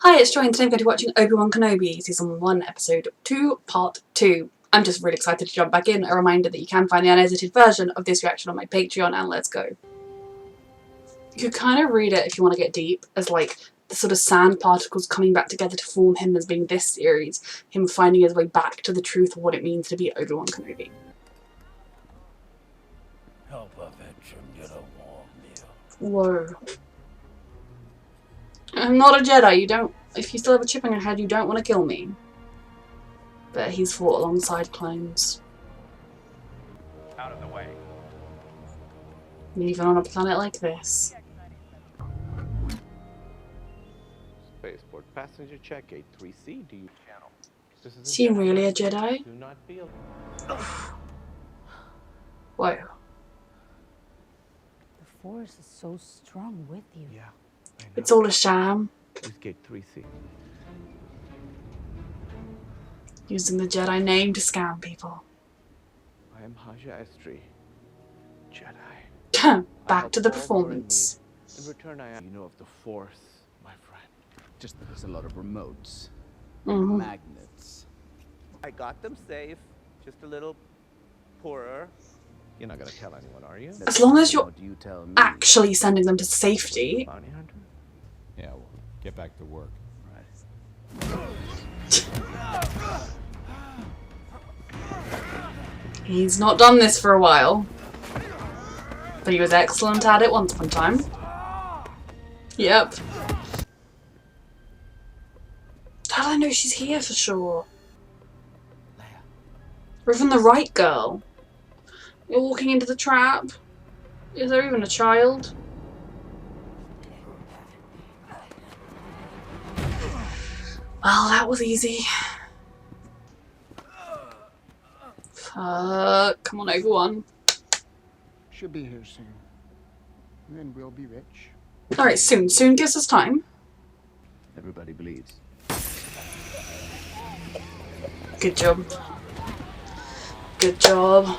Hi, it's Joy and today I'm going to be watching Obi-Wan Kenobi, Season 1, Episode 2, Part 2. I'm just really excited to jump back in. A reminder that you can find the unedited version of this reaction on my Patreon, and let's go. You could kind of read it if you want to get deep, as like the sort of sand particles coming back together to form him as being this series, him finding his way back to the truth of what it means to be Obi-Wan Kenobi. Help a veteran get a warm meal. Whoa. I'm not a Jedi, you don't— if you still have a chip on your head, you don't want to kill me. But he's fought alongside clones. Out of the way. Even on a planet like this. Spaceport passenger check 83C. Do you channel? This Is he really a Jedi? Do not feel. Whoa. The Force is so strong with you. Yeah. I know. It's all a sham. This gate 3C. Using the Jedi name to scam people. I am Haja Estri, Jedi. Back to the performance. In return, I am. You know of the Force, my friend. Just that there's a lot of remotes. Mhm. Magnets. I got them safe. Just a little poorer. You're not gonna tell anyone, are you? As long as you're What do you tell me? actually sending them to safety. Bounty hunter. Yeah, well, get back to work. Right. He's not done this for a while. But he was excellent at it once upon a time. Yep. How do I know she's here for sure? Leia. Or even the right girl? You're walking into the trap. Is there even a child? Well, that was easy. Fuck. Come on, Obi-Wan. Should be here soon. And then we'll be rich. Alright, soon. Soon gives us time. Everybody bleeds. Good job. Good job.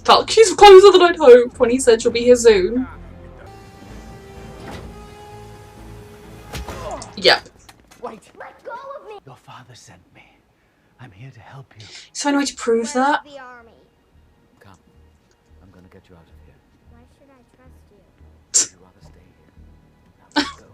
Felt like she's closer than I'd hoped when he said she'll be here soon. Yep. Wait! Let go of me! Your father sent me. I'm here to help you. Is there any way to prove that? The army. Come. I'm gonna get you out of here. Why should I trust you? Would you rather stay here? Now let's go.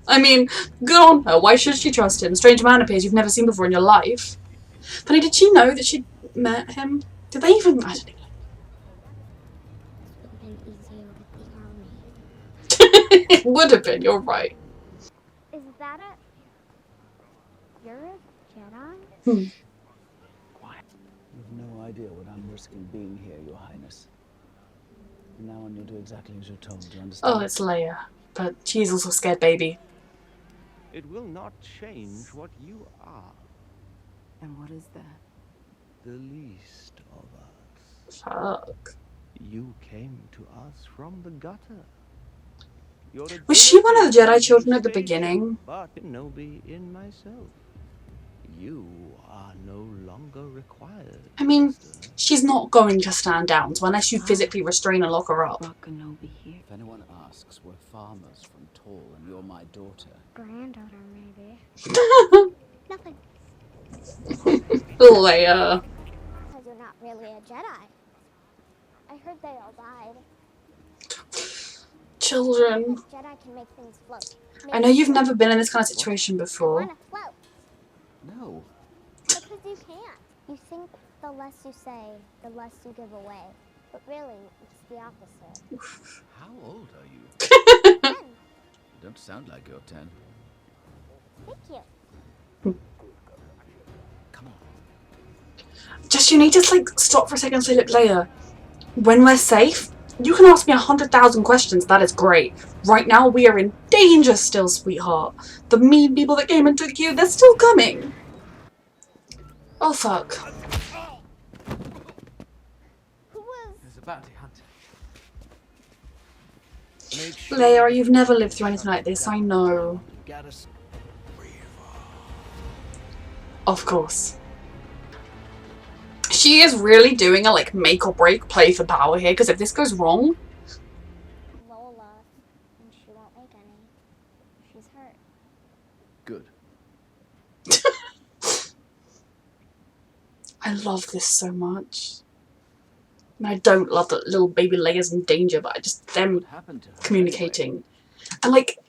I mean, good on her. Why should she trust him? Strange man appears you've never seen before in your life. Funny, did she know that she'd met him? Did they even— I don't even know. It would have been easier with the army. It would have been, you're right. Is that it? You're a Jedi? Hmm. You've no idea what I'm risking being here, Your Highness. From now on, you'll do exactly as you're told. Do you understand? Oh, it's Leia. But she's also a scared baby. It will not change what you are. And what is that? The least of us. Fuck. You came to us from the gutter. Your Was she one of the Jedi ability children at the is beginning? But Kenobi in myself. You are no longer required. I mean, Master. she's not going to stand down, so unless you physically restrain and lock her up. Brought Kenobi here. If anyone asks, we're farmers from Tall, and you're my daughter. Granddaughter, maybe. Nothing. Leia. Because you're not really a Jedi. I heard they all died. Children. Jedi can make things float. I know you've never been in this kind of situation I before. want to float. No. Because you can't. You think the less you say, the less you give away. But really, it's the opposite. How old are you? 10. You don't sound like you're 10. Thank you. Come on. Just, you need to, like, stop for a second and say, look, Leia, when we're safe, you can ask me 100,000 questions. That is great. Right now, we are in danger still, sweetheart. The mean people that came and took you, they're still coming. Oh, fuck. Who was... There's a bounty hunter. Leia, you've never lived through anything like this, I know. Got us. Of course. She is really doing a, like, make or break play for power here, because if this goes wrong, Lola, and she won't make any. She's hurt. Good. I love this so much. And I don't love that little baby Leia's in danger, but I just them What happened to her communicating. anyway? And like,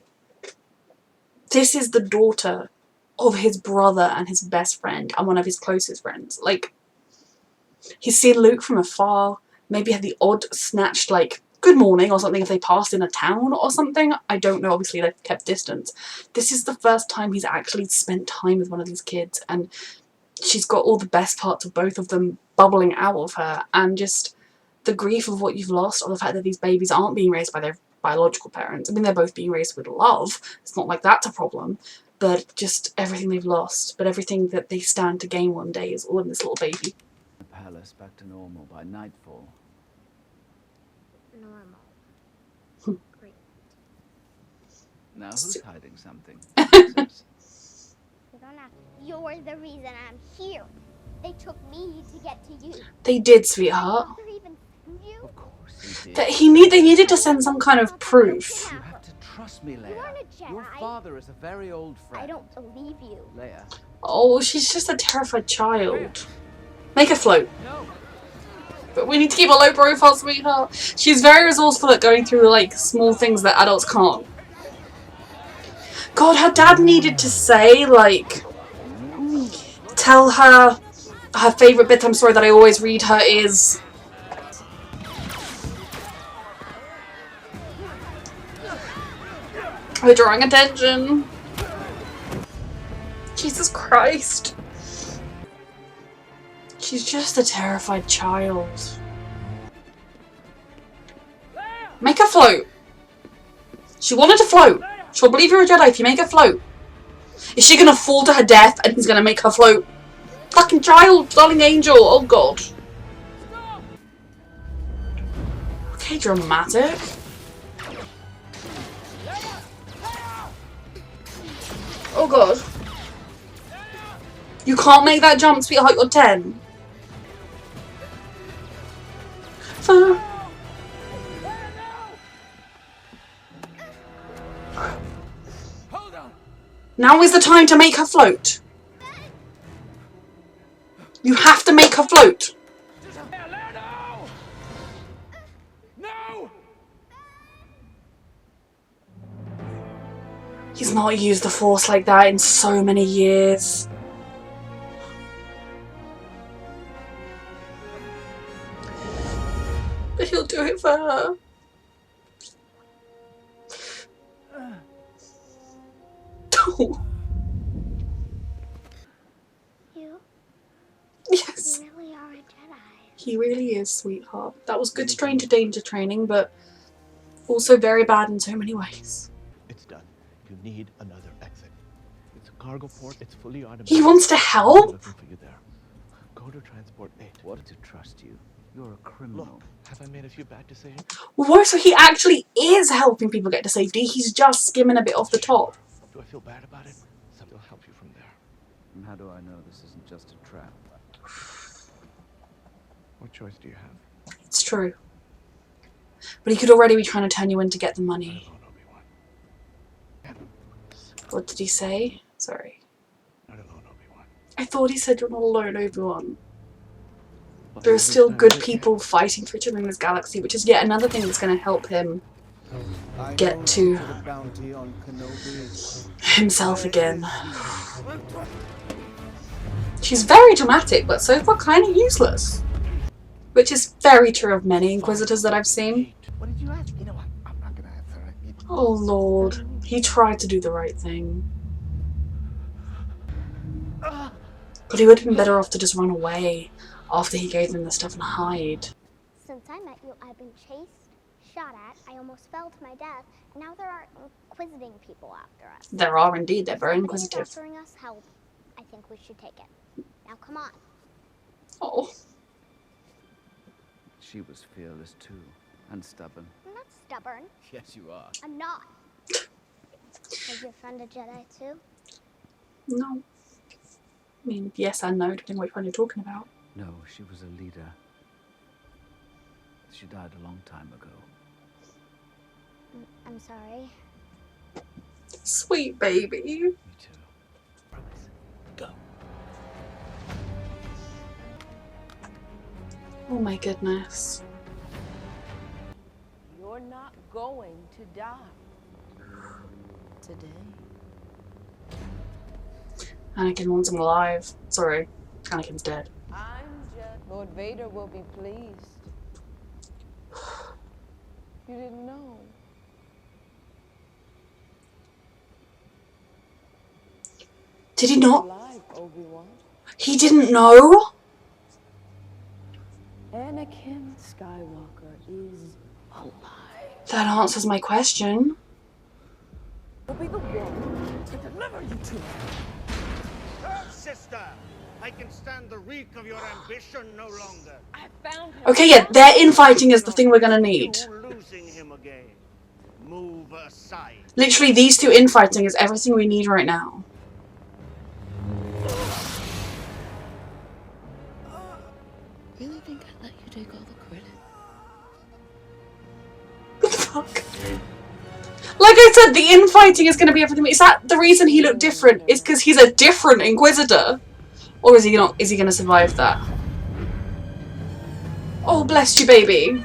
this is the daughter of his brother and his best friend and one of his closest friends. Like, he's seen Luke from afar, maybe had the odd snatched, like, good morning or something if they passed in a town or something. I don't know, obviously they've kept distance. This is the first time he's actually spent time with one of these kids, and she's got all the best parts of both of them bubbling out of her, and just the grief of what you've lost, or the fact that these babies aren't being raised by their biological parents. I mean, they're both being raised with love. It's not like that's a problem. But just everything they've lost, but everything that they stand to gain one day is all in this little baby. The palace back to normal by nightfall. Normal. Great. Now who's hiding something? You don't have to. You're the reason I'm here. They took me to get to you. They did, sweetheart. Did they even send you? Of course he did. That they needed to send some kind of proof. You have to trust me, Leia. You aren't a Jedi. Your father is a very old friend. I don't believe you. Leia. Oh, she's just a terrified child. Make her float. But we need to keep a low profile, sweetheart. She's very resourceful at going through, like, small things that adults can't. God, her dad needed to say, like, tell her her favourite bedtime story that I always read her is... We're drawing attention. Jesus Christ. She's just a terrified child. Make her float. She wanted to float. She'll believe you're a Jedi if you make her float. Is she gonna fall to her death and he's gonna make her float? Fucking child, darling angel, oh god. Okay, dramatic. Oh god. You can't make that jump, sweetheart, you're 10. Now is the time to make her float. You have to make her float. No! He's not used the Force like that in so many years. But he'll do it for her. You Yes. really are a Jedi. He really is, sweetheart. That was good stranger danger training, but also very bad in so many ways. It's done. You need another exit. It's a cargo port. It's fully automated. He wants to I'm help? looking for you there. Go to transport 8. What to trust you? You're a criminal. Look, have I made a few bad decisions? Whoa, so he actually is helping people get to safety. He's just skimming a bit off the top. Do I feel bad about it? Something will help you from there. And how do I know this isn't just a trap? What choice do you have? It's true. But he could already be trying to turn you in to get the money. Not alone, Obi-Wan. What did he say? Sorry. Not alone, Obi-Wan. I thought he said you're not alone, Obi-Wan. There are still good people fighting for each other in this galaxy, which is yet another thing that's going to help him get to himself again. She's very dramatic, but so far kind of useless. Which is very true of many Inquisitors that I've seen. What did you ask? You know what? I'm not gonna answer it. Oh lord, he tried to do the right thing. But he would have been better off to just run away after he gave them the stuff and hide. Since I met you, I've been chased, shot at, I almost fell to my death, and now there are inquisiting people after us. There are indeed, they're very Somebody is inquisitive. offering us help. I think we should take it. Now come on. Oh, She was fearless too, and stubborn. I'm not stubborn. Yes, you are. I'm not. Is your friend a Jedi too? no. I mean, yes and no, depending which one you're talking about. No, she was a leader. She died a long time ago. I'm sorry. Sweet baby. Me too. Oh my goodness. You're not going to die. Today. Anakin wants him alive. Sorry, Anakin's dead. I'm just... Lord Vader will be pleased. You didn't know. Did he not? Alive, Obi-Wan. He didn't know? Anakin Skywalker is alive. That answers my question. Will be the one to deliver you to me. Sister, I can stand the reek of your ambition no longer. I found him. Okay, yeah, their infighting is the thing we're gonna need. You losing him again. Move aside. Literally, these two infighting is everything we need right now. Really think I'd let you take all the credit? What the fuck? Like I said, the infighting is going to be everything. Is that the reason he looked different? Is because he's a different Inquisitor? Or is he not? Is he going to survive that? Oh, bless you, baby.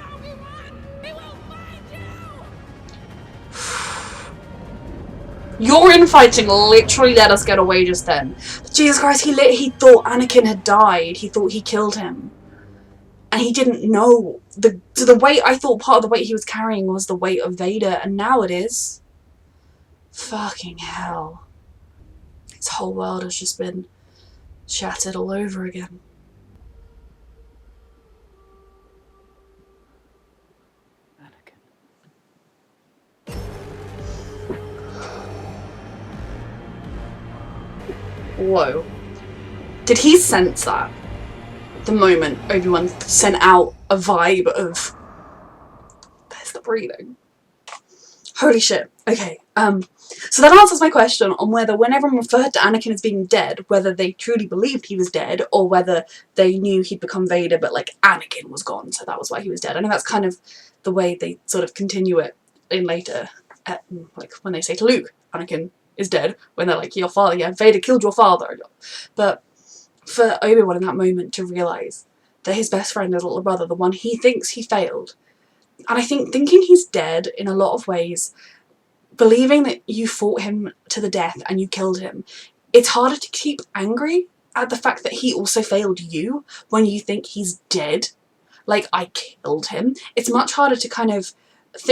Your infighting literally let us get away just then. But Jesus Christ, he thought Anakin had died. He thought he killed him. And he didn't know. The weight, I thought part of the weight he was carrying was the weight of Vader, and now it is. Fucking hell. His whole world has just been shattered all over again. Anakin. Whoa. Did he sense that? The moment Obi-Wan sent out a vibe of... There's the breathing. Holy shit. Okay, so that answers my question on whether when everyone referred to Anakin as being dead, whether they truly believed he was dead, or whether they knew he'd become Vader, but like Anakin was gone, so that was why he was dead. I know that's kind of the way they sort of continue it in later, like when they say to Luke, Anakin is dead, when they're like, your father, yeah, Vader killed your father. But for Obi-Wan in that moment to realise that his best friend, his little brother, the one he thinks he failed, and I think thinking he's dead in a lot of ways, believing that you fought him to the death and you killed him, it's harder to keep angry at the fact that he also failed you when you think he's dead. Like, I killed him. It's much harder to kind of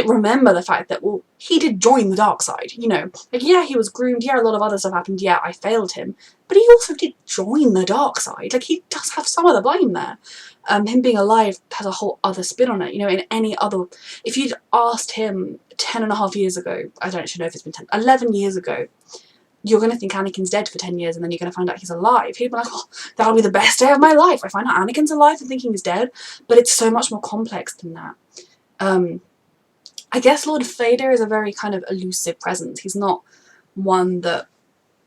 remember the fact that, well, he did join the dark side, you know. Like, yeah, he was groomed, yeah, a lot of other stuff happened, yeah, I failed him, but he also did join the dark side. Like, he does have some of the blame there. Him being alive has a whole other spin on it, you know. In any other, if you'd asked him 10.5 years ago, I don't actually know if it's been 11 years ago, you're going to think Anakin's dead for 10 years and then you're going to find out he's alive. He'd be like, oh, that'll be the best day of my life. I find out Anakin's alive and thinking he's dead. But it's so much more complex than that. I guess Lord Vader is a very kind of elusive presence. He's not one that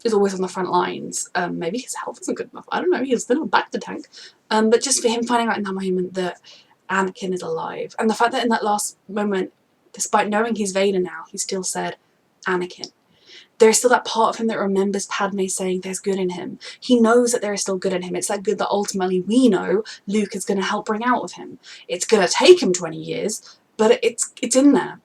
is always on the front lines. Maybe his health isn't good enough. I don't know. He's been on back to tank. But just for him finding out in that moment that Anakin is alive. And the fact that in that last moment, despite knowing he's Vader now, he still said, Anakin. There's still that part of him that remembers Padme saying there's good in him. He knows that there is still good in him. It's that good that ultimately we know Luke is going to help bring out of him. It's going to take him 20 years, but it's in there.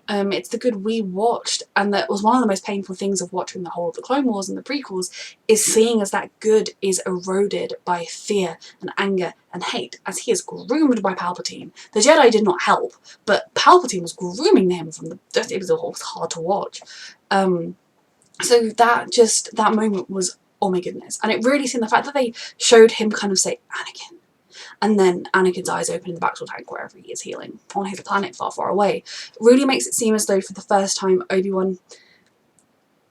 It's the good we watched, and that was one of the most painful things of watching the whole of the Clone Wars and the prequels, is seeing as that good is eroded by fear and anger and hate, as he is groomed by Palpatine. The Jedi did not help, but Palpatine was grooming him from the... It was hard to watch. So that moment was, oh my goodness. And it really seemed the fact that they showed him kind of say, Anakin. And then Anakin's eyes open in the Bactal tank wherever he is healing, on his planet far, far away. Really makes it seem as though for the first time Obi-Wan,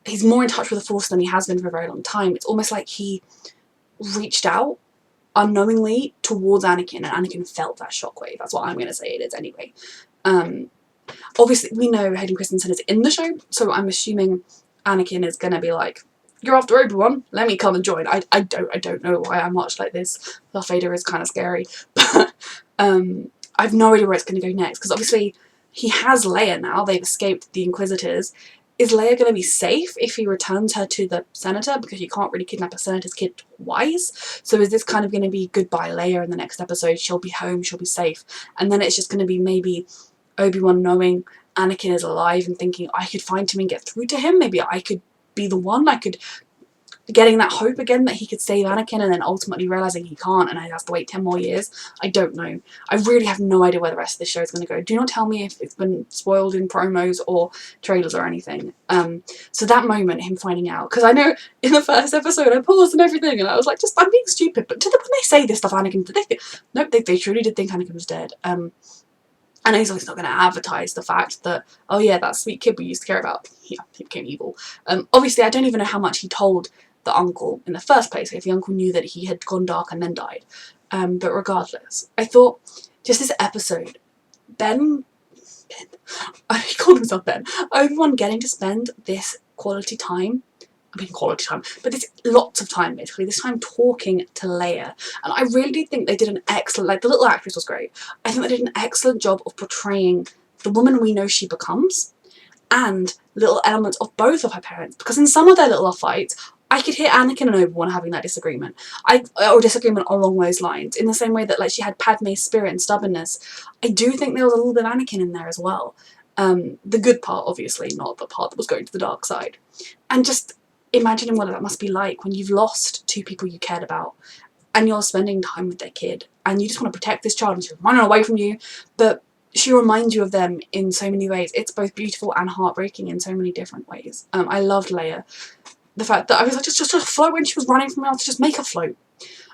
he's more in touch with the Force than he has been for a very long time. It's almost like he reached out unknowingly towards Anakin, and Anakin felt that shockwave. That's what I'm going to say it is anyway. Obviously, we know Hayden Christensen is in the show, so I'm assuming Anakin is going to be like, you're after Obi-Wan, let me come and join. I don't know why I'm watched like this. Darth Vader is kind of scary. But I've no idea where it's going to go next. Because obviously he has Leia now. They've escaped the Inquisitors. is Leia going to be safe if he returns her to the senator, because you can't really kidnap a senator's kid twice? So is this kind of going to be goodbye Leia in the next episode? She'll be home, she'll be safe, and then it's just going to be maybe Obi-Wan knowing Anakin is alive and thinking, I could find him and get through to him, maybe I could be the one, I could, getting that hope again that he could save Anakin, and then ultimately realising he can't and he has to wait 10 more years. I don't know. I really have no idea where the rest of this show is going to go. Do not tell me if it's been spoiled in promos or trailers or anything. So that moment, him finding out, because I know in the first episode I paused and everything and I was like, just, I'm being stupid, but when they say this stuff, Anakin, did they, nope, they truly did think Anakin was dead. I know he's not going to advertise the fact that, oh yeah, that sweet kid we used to care about, yeah, he became evil. Obviously, I don't even know how much he told the uncle in the first place, if the uncle knew that he had gone dark and then died. But regardless, I thought just this episode, Ben, he called himself Ben, Obi-Wan getting to spend this quality time, but this lots of time basically, this time talking to Leia. And I really did think they did an excellent, like the little actress was great, I think they did an excellent job of portraying the woman we know she becomes and little elements of both of her parents, because in some of their little fights I could hear Anakin and Obi-Wan having that disagreement, or disagreement along those lines, in the same way that like she had Padme's spirit and stubbornness. I do think there was a little bit of Anakin in there as well. The good part, obviously, not the part that was going to the dark side. And just imagining what that must be like when you've lost two people you cared about and you're spending time with their kid and you just want to protect this child and she's running away from you, but she reminds you of them in so many ways. It's both beautiful and heartbreaking in so many different ways. I loved Leia. The fact that I was like, just float when she was running from me, just make her float.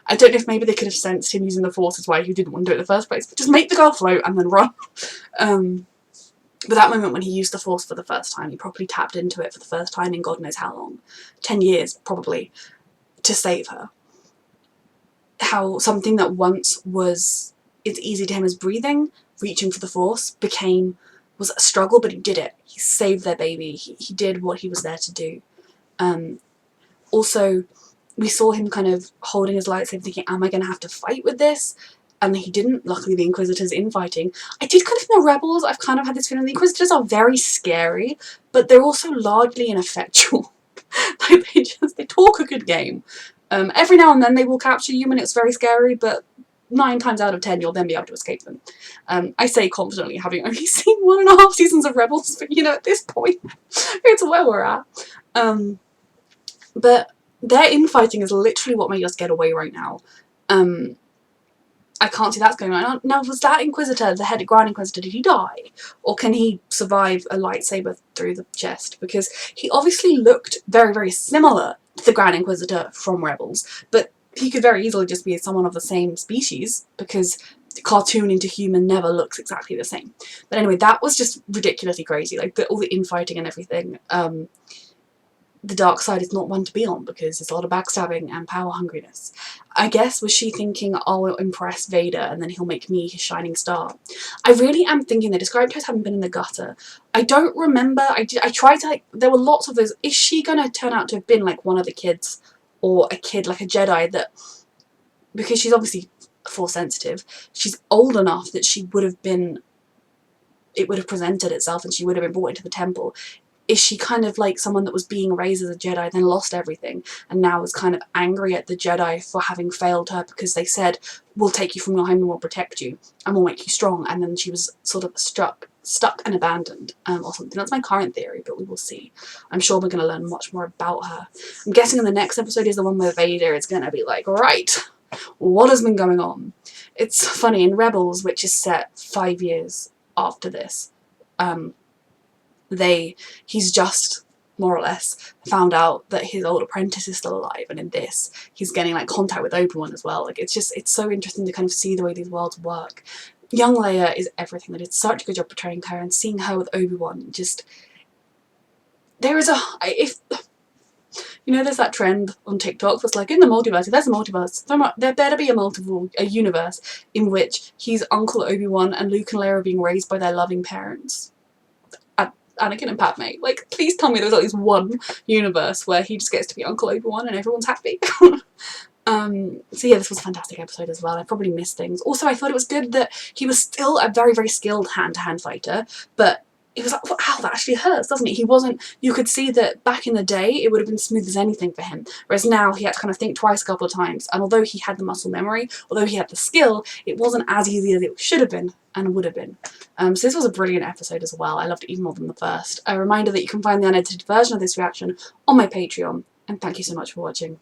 I don't know if maybe they could have sensed him using the Force as well, he didn't want to do it in the first place, but just make the girl float and then run. But that moment when he used the Force for the first time, he properly tapped into it for the first time in God knows how long, 10 years probably, to save her. How something that once was as easy to him as breathing, reaching for the Force, was a struggle, but he did it. He saved their baby. He did what he was there to do. Also, we saw him kind of holding his lightsaber thinking, am I going to have to fight with this? And he didn't. Luckily, the Inquisitors infighting. I did kind of think the Rebels, I've kind of had this feeling, the Inquisitors are very scary, but they're also largely ineffectual. Like they talk a good game. Every now and then they will capture you and it's very scary, but 9 times out of 10 you'll then be able to escape them. I say confidently, having only seen 1.5 seasons of Rebels, but you know, at this point, it's where we're at. But their infighting is literally what made us get away right now. I can't see that's going on. Now, was that Inquisitor, the head Grand Inquisitor, did he die? Or can he survive a lightsaber through the chest? Because he obviously looked very, very similar to the Grand Inquisitor from Rebels, but he could very easily just be someone of the same species, because cartoon into human never looks exactly the same. But anyway, that was just ridiculously crazy, like all the infighting and everything. The dark side is not one to be on because there's a lot of backstabbing and power hungriness. I guess, was she thinking, I'll impress Vader and then he'll make me his shining star? I really am thinking they described her as having been in the gutter. I don't remember, I tried to, there were lots of those, is she going to turn out to have been like one of the kids, or a kid, like a Jedi that, because she's obviously Force sensitive, she's old enough that she would have been, it would have presented itself and she would have been brought into the temple. Is she kind of like someone that was being raised as a Jedi, then lost everything, and now is kind of angry at the Jedi for having failed her because they said, we'll take you from your home and we'll protect you and we'll make you strong, and then she was sort of stuck and abandoned, or something. That's my current theory, but we will see. I'm sure we're going to learn much more about her. I'm guessing in the next episode is the one where Vader is going to be like, right, what has been going on? It's funny, in Rebels, which is set 5 years after this, he's just more or less found out that his old apprentice is still alive, and in this he's getting like contact with Obi-Wan as well. Like it's so interesting to kind of see the way these worlds work. Young Leia is everything. They did such a good job portraying her, and seeing her with Obi-Wan, just there is there's that trend on TikTok that's like, in the multiverse, if there's a multiverse, there better be a universe in which he's Uncle Obi-Wan and Luke and Leia are being raised by their loving parents. Anakin and Padme. Like, please tell me there's at least one universe where he just gets to be Uncle Obi-Wan and everyone's happy. So yeah, this was a fantastic episode as well. I probably missed things. Also, I thought it was good that he was still a very, very skilled hand-to-hand fighter, but he was like, ow, that actually hurts, doesn't it? He wasn't, you could see that back in the day it would have been smooth as anything for him, whereas now he had to kind of think twice a couple of times, and although he had the muscle memory, although he had the skill, it wasn't as easy as it should have been and would have been. So this was a brilliant episode as well. I loved it even more than the first. A reminder that you can find the unedited version of this reaction on my Patreon, and thank you so much for watching.